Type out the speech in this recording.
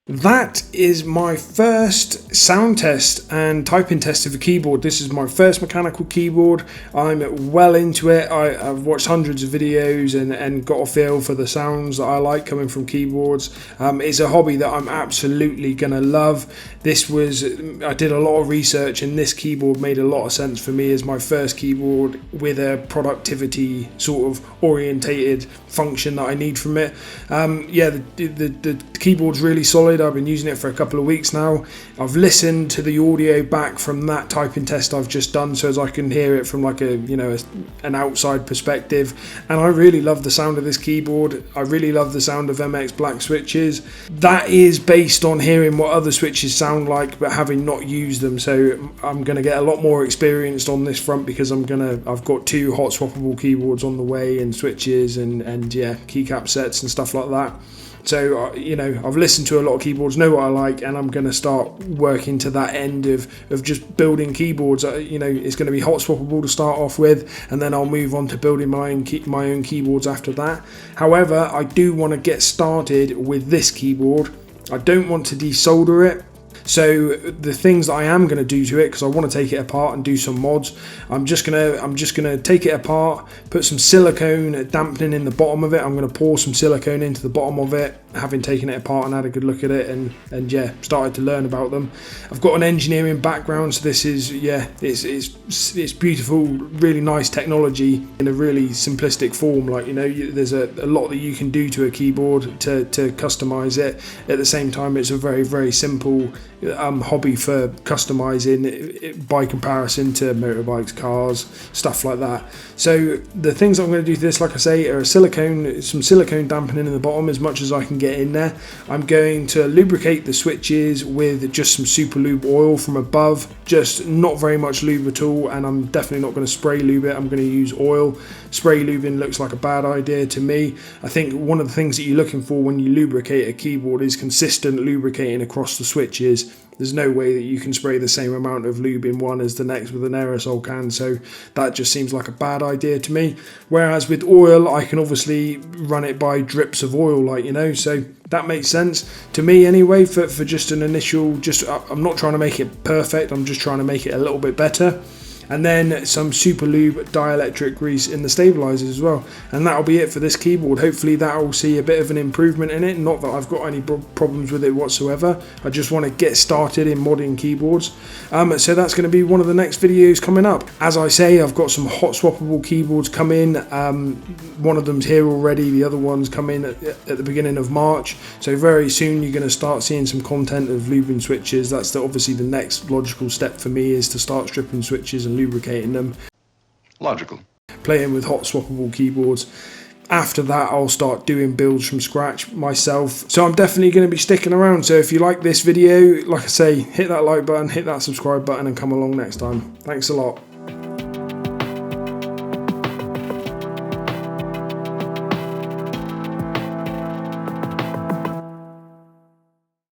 That is my first sound test and typing test of a keyboard. This is my first mechanical keyboard. I'm well into it. I've watched hundreds of videos and got a feel for the sounds that I like coming from keyboards. It's a hobby that I'm absolutely gonna love. I did a lot of research, and this keyboard made a lot of sense for me as my first keyboard with a productivity sort of orientated function that I need from it. The keyboard's really solid. I've been using it for a couple of weeks now. I've listened to the audio back from that typing test I've just done, so as I can hear it from like an outside perspective, and I really love the sound of this keyboard. I really love the sound of MX Black switches. That is based on hearing what other switches sound like but having not used them, so I'm going to get a lot more experienced on this front because I've got two hot swappable keyboards on the way, and switches and keycap sets and stuff like that. So, I've listened to a lot of keyboards, know what I like, and I'm going to start working to that end of just building keyboards. It's going to be hot swappable to start off with, and then I'll move on to building my own keyboards after that. However, I do want to get started with this keyboard. I don't want to desolder it. So the things that I am going to do to it, because I want to take it apart and do some mods, I'm just gonna take it apart, put some silicone dampening in the bottom of it. I'm going to pour some silicone into the bottom of it, having taken it apart and had a good look at it, and started to learn about them. I've got an engineering background, so this is it's beautiful, really nice technology in a really simplistic form. There's a lot that you can do to a keyboard to customize it. At the same time, it's a very, very simple hobby for customizing it by comparison to motorbikes, cars, stuff like that. So the things I'm going to do to this, like I say, are some silicone dampening in the bottom as much as I can get in there. I'm going to lubricate the switches with just some super lube oil from above, just not very much lube at all, and I'm definitely not going to spray lube it. I'm going to use oil. Spray lubing looks like a bad idea to me. I think one of the things that you're looking for when you lubricate a keyboard is consistent lubricating across the switches. There's no way that you can spray the same amount of lube in one as the next with an aerosol can, so that just seems like a bad idea to me. Whereas with oil, I can obviously run it by drips of oil, so that makes sense to me anyway, for just an initial, I'm not trying to make it perfect, I'm just trying to make it a little bit better. And then some super lube dielectric grease in the stabilizers as well, and that'll be it for this keyboard. Hopefully that'll see a bit of an improvement in it. Not that I've got any problems with it whatsoever, I just want to get started in modding keyboards. So that's going to be one of the next videos coming up. As I say, I've got some hot swappable keyboards coming. One of them's here already, the other one's coming at the beginning of March, so very soon you're going to start seeing some content of lubing switches. That's obviously the next logical step for me, is to start stripping switches and lubricating them. Logical. Playing with hot swappable keyboards. After that, I'll start doing builds from scratch myself. So I'm definitely going to be sticking around. So if you like this video, like I say, hit that like button, hit that subscribe button, and come along next time. Thanks a lot.